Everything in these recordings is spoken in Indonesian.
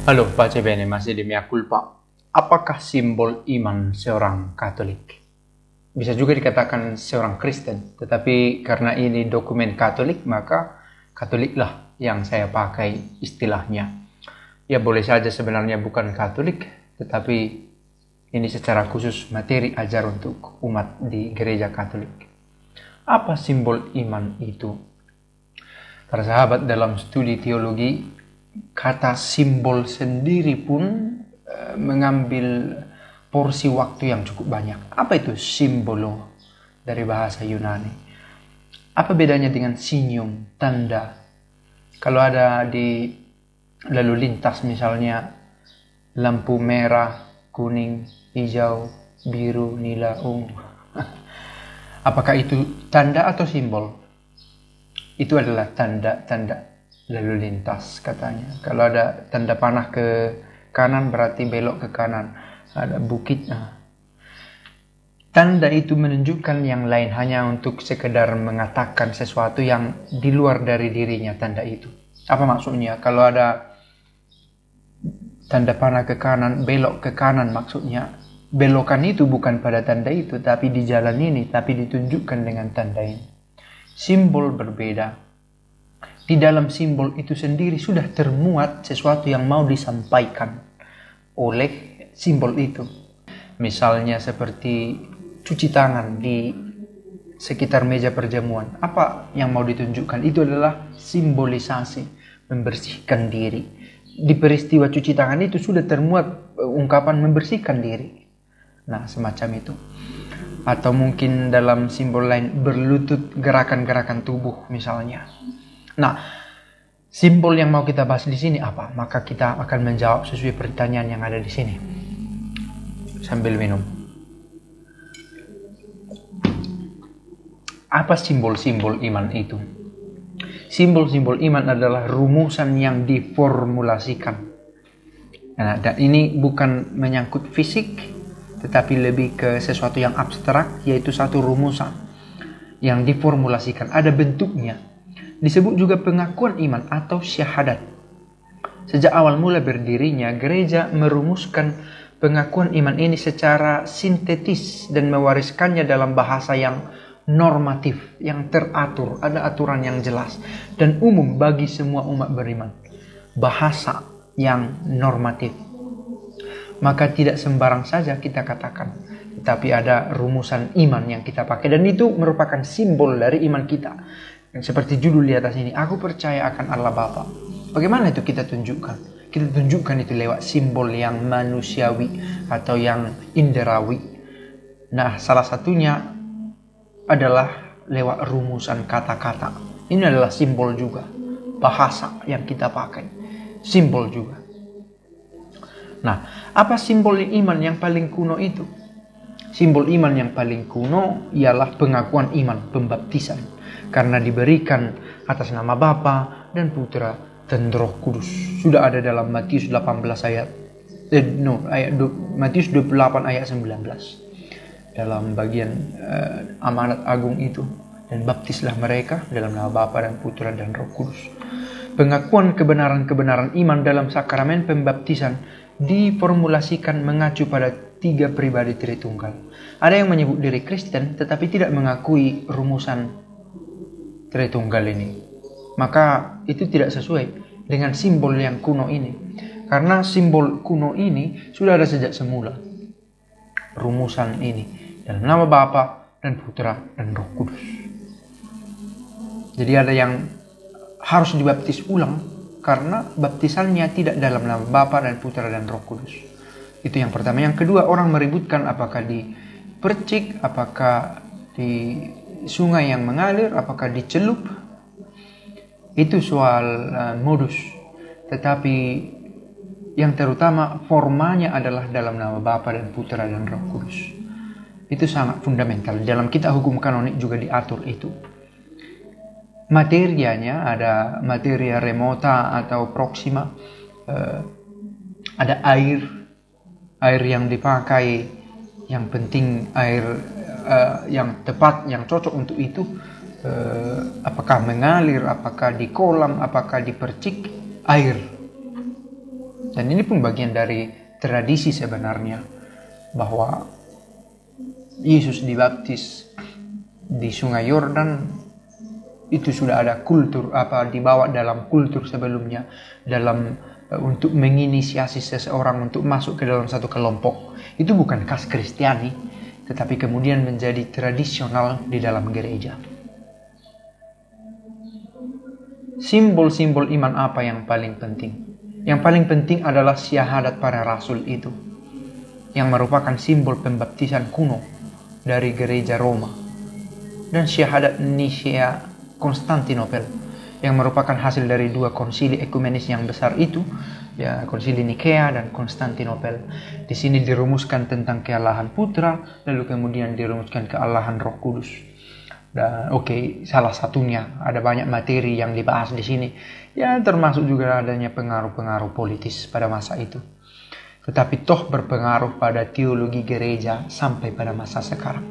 Halo, pace bene, masih di mea culpa. Apakah simbol iman seorang Katolik? Bisa juga dikatakan seorang Kristen, tetapi karena ini dokumen Katolik, maka Katoliklah yang saya pakai istilahnya. Ya boleh saja sebenarnya bukan Katolik, tetapi ini secara khusus materi ajar untuk umat di gereja Katolik. Apa simbol iman itu? Para sahabat, dalam studi teologi, kata simbol sendiri pun mengambil porsi waktu yang cukup banyak. Apa itu simbolo dari bahasa Yunani? Apa bedanya dengan sinyum, tanda? Kalau ada di lalu lintas misalnya lampu merah, kuning, hijau, biru, nila, ungu. Apakah itu tanda atau simbol? Itu adalah tanda-tanda lalu lintas katanya. Kalau ada tanda panah ke kanan berarti belok ke kanan. Ada bukit. Tanda itu menunjukkan yang lain, hanya untuk sekedar mengatakan sesuatu yang di luar dari dirinya tanda itu. Apa maksudnya? Kalau ada tanda panah ke kanan, belok ke kanan, maksudnya belokan itu bukan pada tanda itu, tapi di jalan ini, tapi ditunjukkan dengan tanda ini. Simbol berbeda. Di dalam simbol itu sendiri sudah termuat sesuatu yang mau disampaikan oleh simbol itu. Misalnya seperti cuci tangan di sekitar meja perjamuan. Apa yang mau ditunjukkan? Itu adalah simbolisasi membersihkan diri. Di peristiwa cuci tangan itu sudah termuat ungkapan membersihkan diri. Nah, semacam itu. Atau mungkin dalam simbol lain berlutut, gerakan-gerakan tubuh misalnya. Nah, simbol yang mau kita bahas di sini apa? Maka kita akan menjawab sesuai pertanyaan yang ada di sini. Sambil minum. Apa simbol-simbol iman itu? Simbol-simbol iman adalah rumusan yang diformulasikan. Nah, dan ini bukan menyangkut fisik, tetapi lebih ke sesuatu yang abstrak, yaitu satu rumusan yang diformulasikan, ada bentuknya. Disebut juga pengakuan iman atau syahadat. Sejak awal mula berdirinya, gereja merumuskan pengakuan iman ini secara sintetis dan mewariskannya dalam bahasa yang normatif, yang teratur, ada aturan yang jelas dan umum bagi semua umat beriman. Bahasa yang normatif. Maka tidak sembarang saja kita katakan, tetapi ada rumusan iman yang kita pakai, dan itu merupakan simbol dari iman kita. Seperti judul di atas ini, aku percaya akan Allah Bapa. Bagaimana itu kita tunjukkan? Kita tunjukkan itu lewat simbol yang manusiawi atau yang inderawi. Nah, salah satunya adalah lewat rumusan kata-kata. Ini adalah simbol juga. Bahasa yang kita pakai, simbol juga. Nah, apa simbol iman yang paling kuno itu? Simbol iman yang paling kuno ialah pengakuan iman, pembaptisan. Karena diberikan atas nama Bapa dan Putra dan Roh Kudus. Sudah ada dalam Matius 18 Matius 28 ayat 19. Dalam bagian amanat agung itu. Dan baptislah mereka dalam nama Bapa dan Putra dan Roh Kudus. Pengakuan kebenaran-kebenaran iman dalam sakramen pembaptisan diformulasikan mengacu pada 3 pribadi Tritunggal. Ada yang menyebut diri Kristen tetapi tidak mengakui rumusan Tritunggal ini. Maka itu tidak sesuai dengan simbol yang kuno ini. Karena simbol kuno ini sudah ada sejak semula. Rumusan ini dalam nama Bapa dan Putra dan Roh Kudus. Jadi ada yang harus dibaptis ulang karena baptisannya tidak dalam nama Bapa dan Putra dan Roh Kudus. Itu yang pertama. Yang kedua, orang meributkan apakah di percik, apakah di sungai yang mengalir, apakah dicelup. Itu soal modus. Tetapi yang terutama formanya adalah dalam nama Bapa dan Putra dan Roh Kudus. Itu sangat fundamental. Dalam kitab hukum kanonik juga diatur itu. Materianya ada materia remota atau proxima, ada air yang dipakai, yang penting air yang tepat, yang cocok untuk itu, apakah mengalir, apakah di kolam, apakah di percik, air. Dan ini pun bagian dari tradisi sebenarnya, bahwa Yesus dibaptis di Sungai Yordan itu sudah ada kultur dibawa dalam kultur sebelumnya, dalam untuk menginisiasi seseorang untuk masuk ke dalam satu kelompok. Itu bukan khas Kristiani, tetapi kemudian menjadi tradisional di dalam gereja. Simbol-simbol iman apa yang paling penting? Yang paling penting adalah syahadat para rasul itu, yang merupakan simbol pembaptisan kuno dari gereja Roma, dan syahadat Nicea Konstantinopel yang merupakan hasil dari dua konsili ekumenis yang besar itu, ya, konsili Nikea dan Konstantinopel. Di sini dirumuskan tentang kealahan Putra, lalu kemudian dirumuskan kealahan Roh Kudus. Dan salah satunya, ada banyak materi yang dibahas di sini, ya, termasuk juga adanya pengaruh-pengaruh politis pada masa itu. Tetapi toh berpengaruh pada teologi gereja sampai pada masa sekarang.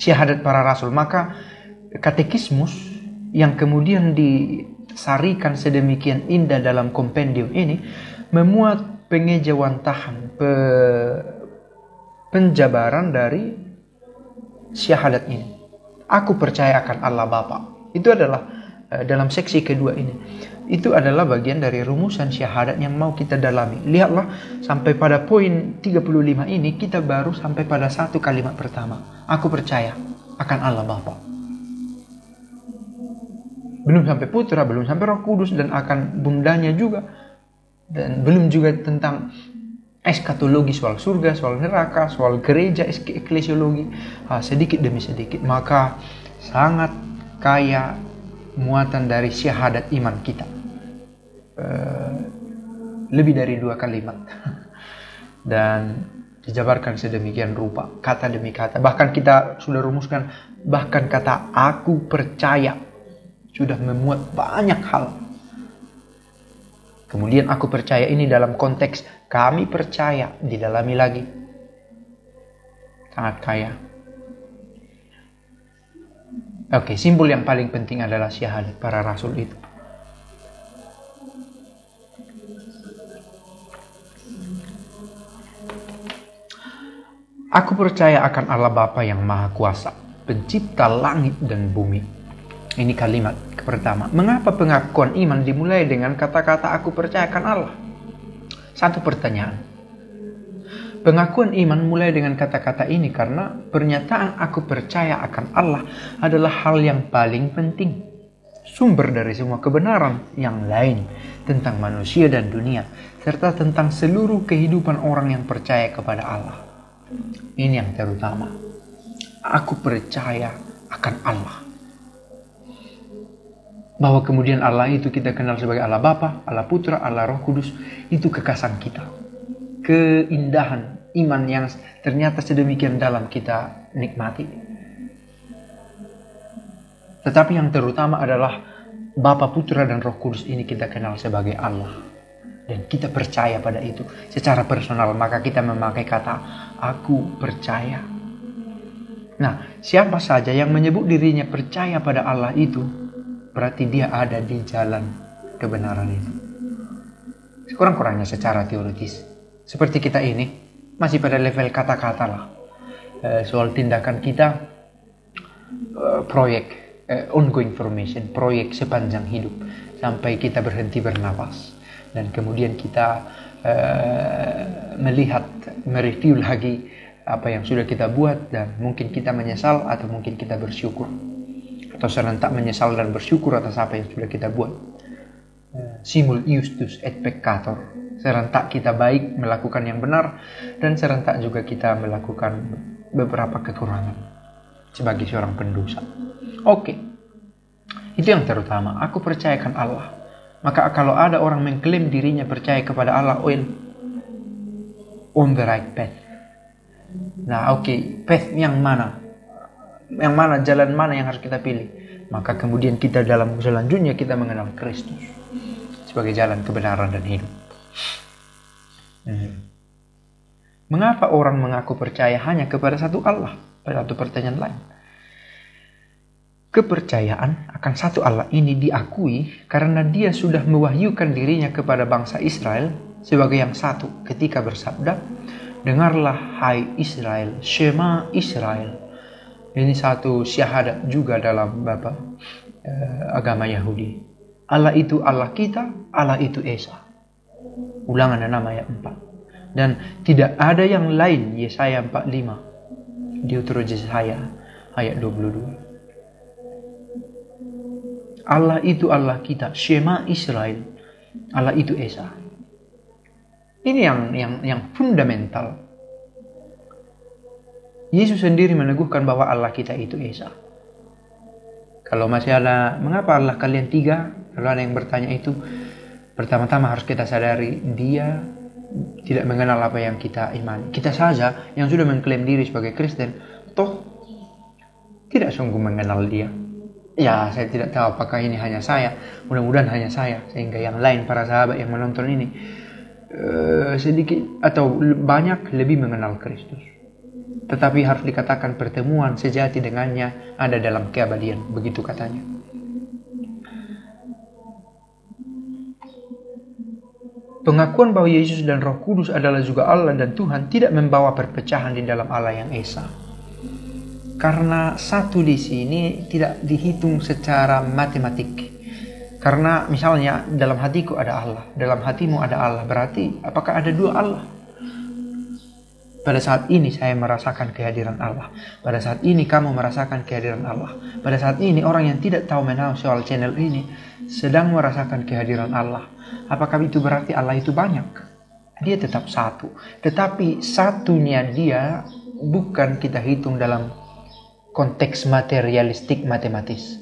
Syahadat para rasul. Maka katekismus yang kemudian disarikan sedemikian indah dalam kompendium ini memuat pengejawantahan, penjabaran dari syahadat ini. Aku percaya akan Allah Bapa. Itu adalah dalam seksi kedua ini. Itu adalah bagian dari rumusan syahadat yang mau kita dalami. Lihatlah, sampai pada poin 35 ini kita baru sampai pada satu kalimat pertama. Aku percaya akan Allah Bapa. Belum sampai Putra, belum sampai Roh Kudus, dan akan bundanya juga. Dan belum juga tentang eskatologi, soal surga, soal neraka, soal gereja, eklesiologi, sedikit demi sedikit. Maka sangat kaya muatan dari syahadat iman kita. Lebih dari 2 kalimat. Dan dijabarkan sedemikian rupa, kata demi kata. Bahkan kita sudah rumuskan, bahkan kata aku percaya sudah memuat banyak hal. Kemudian aku percaya ini dalam konteks kami percaya, didalami lagi. Sangat kaya. Simbol yang paling penting adalah syahadat para rasul itu. Aku percaya akan Allah Bapa yang Maha Kuasa, pencipta langit dan bumi. Ini kalimat pertama. Mengapa pengakuan iman dimulai dengan kata-kata aku percaya akan Allah? Satu pertanyaan. Pengakuan iman mulai dengan kata-kata ini karena pernyataan aku percaya akan Allah adalah hal yang paling penting. Sumber dari semua kebenaran yang lain tentang manusia dan dunia, serta tentang seluruh kehidupan orang yang percaya kepada Allah. Ini yang terutama. Aku percaya akan Allah. Bahwa kemudian Allah itu kita kenal sebagai Allah Bapa, Allah Putra, Allah Roh Kudus, itu kekasan kita. Keindahan iman yang ternyata sedemikian dalam kita nikmati. Tetapi yang terutama adalah Bapa, Putra, dan Roh Kudus ini kita kenal sebagai Allah. Dan kita percaya pada itu secara personal. Maka kita memakai kata aku percaya. Nah, siapa saja yang menyebut dirinya percaya pada Allah itu, berarti dia ada di jalan kebenaran itu. Sekurang-kurangnya secara teoritis. Seperti kita ini masih pada level kata-kata lah. Soal tindakan kita, proyek ongoing formation, proyek sepanjang hidup sampai kita berhenti bernapas. Dan kemudian kita melihat, mereview lagi apa yang sudah kita buat, dan mungkin kita menyesal atau mungkin kita bersyukur, atau serentak menyesal dan bersyukur atas apa yang sudah kita buat. Simul iustus et peccator, serentak kita baik melakukan yang benar, dan serentak juga kita melakukan beberapa kekurangan sebagai seorang pendosa. Itu yang terutama. Aku percayakan Allah. Maka kalau ada orang mengklaim dirinya percaya kepada Allah, on the right path. Nah, path yang mana? Yang mana, jalan mana yang harus kita pilih? Maka kemudian kita dalam selanjutnya kita mengenal Kristus sebagai jalan kebenaran dan hidup. Mengapa orang mengaku percaya hanya kepada satu Allah? Pada satu pertanyaan lain. Kepercayaan akan satu Allah ini diakui karena Dia sudah mewahyukan dirinya kepada bangsa Israel sebagai yang satu ketika bersabda, "Dengarlah hai Israel, Shema Israel." Ini satu syahadat juga dalam agama Yahudi. Allah itu Allah kita, Allah itu Esa. Ulangan 6 ayat 4. Dan tidak ada yang lain, Yesaya 45. Diuturut Yesaya ayat 22. Allah itu Allah kita, Shema Israel. Allah itu Esa. Ini yang fundamental. Yesus sendiri meneguhkan bahwa Allah kita itu Esa. Kalau masih ada, mengapa Allah kalian 3? Kalau ada yang bertanya itu, pertama-tama harus kita sadari Dia tidak mengenal apa yang kita imani. Kita saja yang sudah mengklaim diri sebagai Kristen, toh tidak sungguh mengenal Dia. Ya, saya tidak tahu apakah ini hanya saya. Mudah-mudahan hanya saya. Sehingga yang lain, para sahabat yang menonton ini, sedikit atau banyak lebih mengenal Kristus. Tetapi harus dikatakan pertemuan sejati dengannya ada dalam keabadian. Begitu katanya. Pengakuan bahwa Yesus dan Roh Kudus adalah juga Allah dan Tuhan tidak membawa perpecahan di dalam Allah yang Esa. Karena satu di sini tidak dihitung secara matematik. Karena misalnya dalam hatiku ada Allah, dalam hatimu ada Allah, berarti apakah ada 2 Allah? Pada saat ini saya merasakan kehadiran Allah. Pada saat ini kamu merasakan kehadiran Allah. Pada saat ini orang yang tidak tahu menau soal channel ini sedang merasakan kehadiran Allah. Apakah itu berarti Allah itu banyak? Dia tetap satu. Tetapi satunya Dia bukan kita hitung dalam konteks materialistik matematis.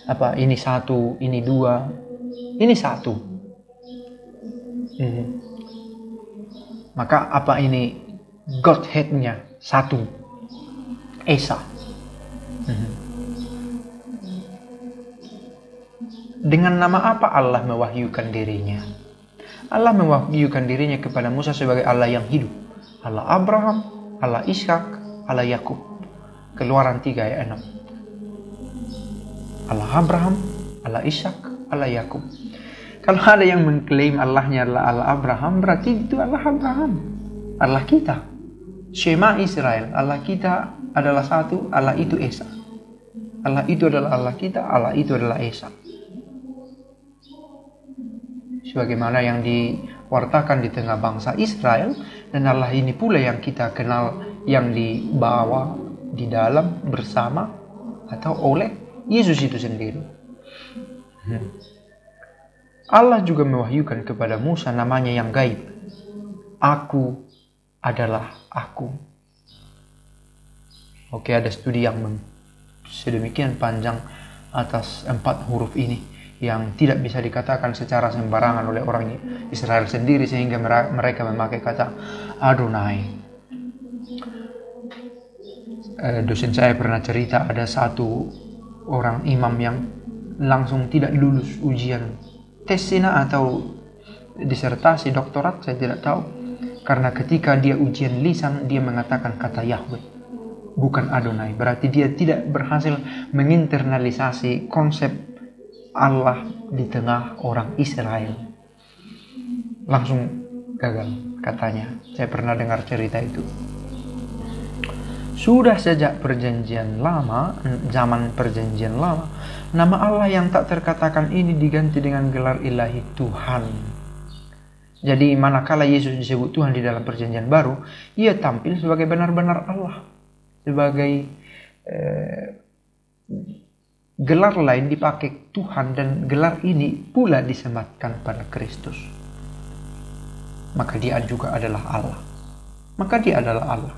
Apa ini 1, ini 2, ini 1. Maka apa ini Godhead-nya 1, Esa. Dengan nama apa Allah mewahyukan dirinya? Allah mewahyukan dirinya kepada Musa sebagai Allah yang hidup. Allah Abraham, Allah Ishak, Allah Yakub. Keluaran 3 ayat 6. Allah Abraham, Allah Ishak, Allah Yakub. Kalau ada yang mengklaim Allahnya adalah Allah Abraham, berarti itu Allah Abraham, Allah kita. Shema Israel, Allah kita adalah satu, Allah itu Esa. Allah itu adalah Allah kita, Allah itu adalah Esa. Sebagaimana yang diwartakan di tengah bangsa Israel, dan Allah ini pula yang kita kenal, yang dibawa di dalam, bersama, atau oleh Yesus itu sendiri. Allah juga mewahyukan kepada Musa namanya yang gaib. Aku adalah aku. Oke, ada studi yang sedemikian panjang atas 4 huruf ini yang tidak bisa dikatakan secara sembarangan oleh orang Israel sendiri, sehingga mereka memakai kata Adonai. Dosen saya pernah cerita ada satu orang imam yang langsung tidak lulus ujian tes SINA atau disertasi doktorat, saya tidak tahu, karena ketika dia ujian lisan dia mengatakan kata Yahweh, bukan Adonai. Berarti dia tidak berhasil menginternalisasi konsep Allah di tengah orang Israel. Langsung gagal katanya. Saya pernah dengar cerita itu. Sudah sejak perjanjian lama, zaman perjanjian lama, nama Allah yang tak terkatakan ini diganti dengan gelar ilahi Tuhan. Jadi manakala Yesus disebut Tuhan di dalam perjanjian baru, Ia tampil sebagai benar-benar Allah. Sebagai gelar lain dipakai Tuhan, dan gelar ini pula disematkan pada Kristus. Maka Dia juga adalah Allah. Maka Dia adalah Allah.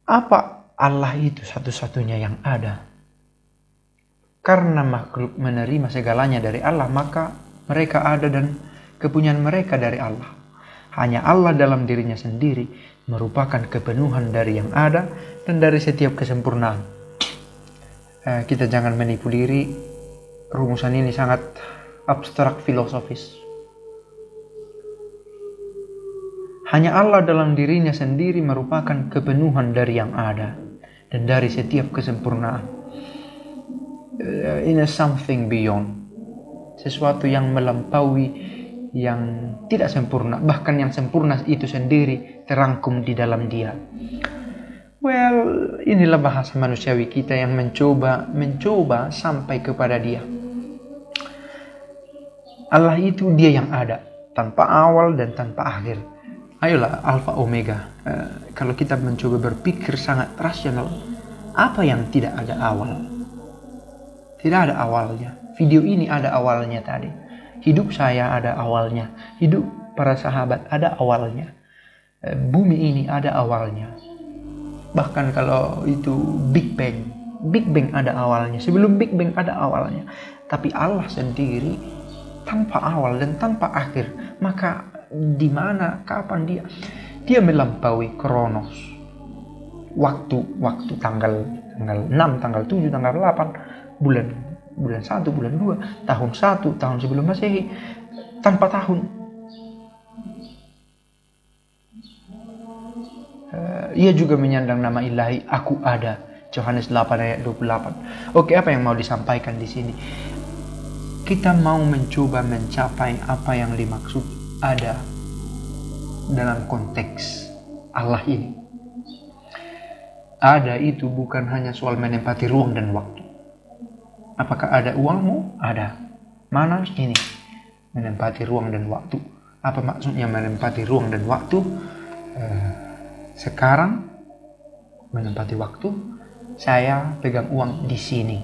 Apa Allah itu satu-satunya yang ada? Karena makhluk menerima segalanya dari Allah, maka mereka ada dan kepunyaan mereka dari Allah. Hanya Allah dalam dirinya sendiri merupakan kepenuhan dari yang ada dan dari setiap kesempurnaan. Kita jangan menipu diri, rumusan ini sangat abstrak filosofis. Hanya Allah dalam dirinya sendiri merupakan kepenuhan dari yang ada dan dari setiap kesempurnaan. In a something beyond, sesuatu yang melampaui, yang tidak sempurna, bahkan yang sempurna itu sendiri terangkum di dalam Dia. Well, inilah bahasa manusiawi kita yang mencoba sampai kepada Dia. Allah itu Dia yang ada, tanpa awal dan tanpa akhir. Ayolah, Alfa Omega. Kalau kita mencoba berpikir sangat rasional, apa yang tidak ada awal? Tidak ada awalnya. Video ini ada awalnya tadi. Hidup saya ada awalnya. Hidup para sahabat ada awalnya. Bumi ini ada awalnya. Bahkan kalau itu Big Bang ada awalnya. Sebelum Big Bang ada awalnya. Tapi Allah sendiri tanpa awal dan tanpa akhir. Maka di mana, kapan Dia melampaui kronos. Waktu tanggal 6, tanggal 7, tanggal 8, bulan 1, bulan 2, tahun 1, tahun sebelum Masehi, tanpa tahun. Ia juga menyandang nama ilahi, Aku ada. Yohanes 8 ayat 28. Oke, apa yang mau disampaikan di sini? Kita mau mencoba mencapai apa yang dimaksud ada dalam konteks Allah ini. Ada itu bukan hanya soal menempati ruang dan waktu. Apakah ada uangmu? Ada. Mana? Ini. Menempati ruang dan waktu. Apa maksudnya menempati ruang dan waktu? Sekarang menempati waktu, saya pegang uang di sini.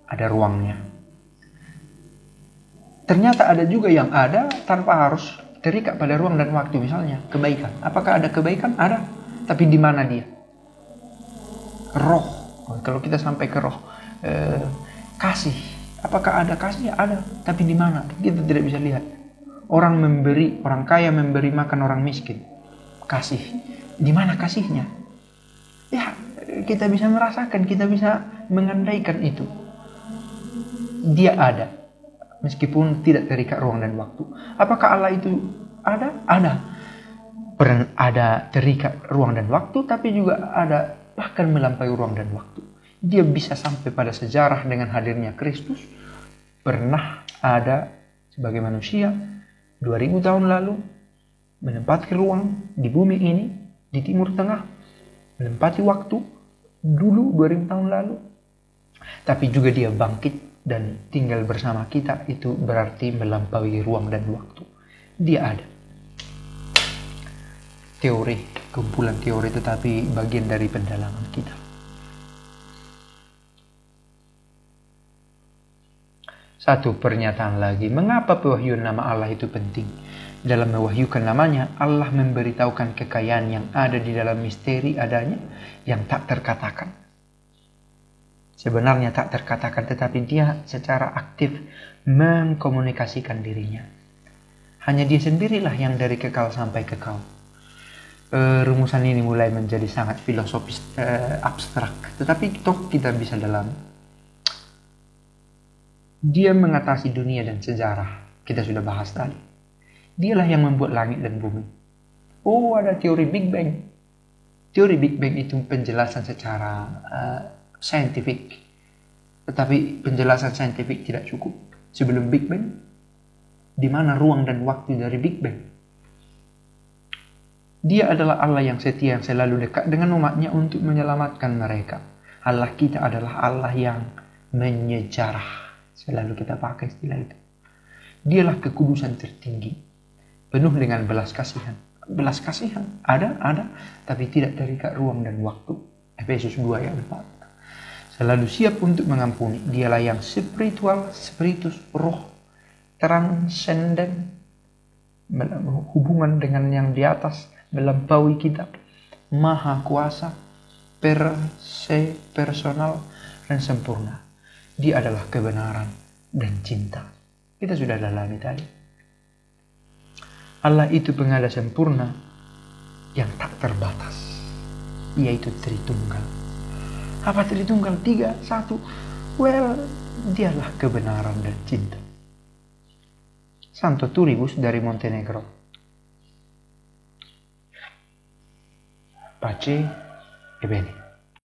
Ada ruangnya. Ternyata ada juga yang ada tanpa harus terikat pada ruang dan waktu. Misalnya kebaikan. Apakah ada kebaikan? Ada. Tapi di mana dia? Roh. Kalau kita sampai ke roh. Kasih. Apakah ada kasih? Ada. Tapi di mana? Kita tidak bisa lihat. Orang kaya memberi makan orang miskin. Kasih. Di mana kasihnya? Ya, kita bisa merasakan, kita bisa mengandaikan itu. Dia ada. Meskipun tidak terikat ruang dan waktu. Apakah Allah itu ada? Ada. Ada terikat ruang dan waktu, tapi juga ada bahkan melampaui ruang dan waktu. Dia bisa sampai pada sejarah dengan hadirnya Kristus. Pernah ada sebagai manusia 2000 tahun lalu, menempati ruang di bumi ini, di Timur Tengah, menempati waktu dulu 2000 tahun lalu. Tapi juga dia bangkit dan tinggal bersama kita. Itu berarti melampaui ruang dan waktu. Dia ada. Teori, kumpulan teori, tetapi bagian dari pendalaman kita. Satu pernyataan lagi, mengapa pewahyuan nama Allah itu penting? Dalam mewahyukan namanya, Allah memberitahukan kekayaan yang ada di dalam misteri adanya yang tak terkatakan. Sebenarnya tak terkatakan, tetapi dia secara aktif mengkomunikasikan dirinya. Hanya dia sendirilah yang dari kekal sampai kekal. Rumusan ini mulai menjadi sangat filosofis, abstrak, tetapi toh kita bisa dalam. Dia mengatasi dunia dan sejarah. Kita sudah bahas tadi. Dialah yang membuat langit dan bumi. Oh, ada teori Big Bang. Teori Big Bang itu penjelasan secara saintifik. Tetapi penjelasan saintifik tidak cukup. Sebelum Big Bang, di mana ruang dan waktu dari Big Bang? Dia adalah Allah yang setia, yang selalu dekat dengan umatnya untuk menyelamatkan mereka. Allah kita adalah Allah yang menyejarah. Selalu kita pakai istilah itu. Dialah kekudusan tertinggi, penuh dengan belas kasihan. Belas kasihan ada, tapi tidak terikat ruang dan waktu. Efesus 2 ayat 4. Selalu siap untuk mengampuni. Dialah yang spiritual, spiritus, roh, transenden, hubungan dengan yang di atas, melampaui kita, maha kuasa, personal, dan sempurna. Dia adalah kebenaran dan cinta. Kita sudah dalami tadi. Allah itu pengada sempurna yang tak terbatas, yaitu Tritunggal. Apa Tritunggal? 3, 1. Well, dialah kebenaran dan cinta. Santo Turibus dari Montenegro. Pace e bene.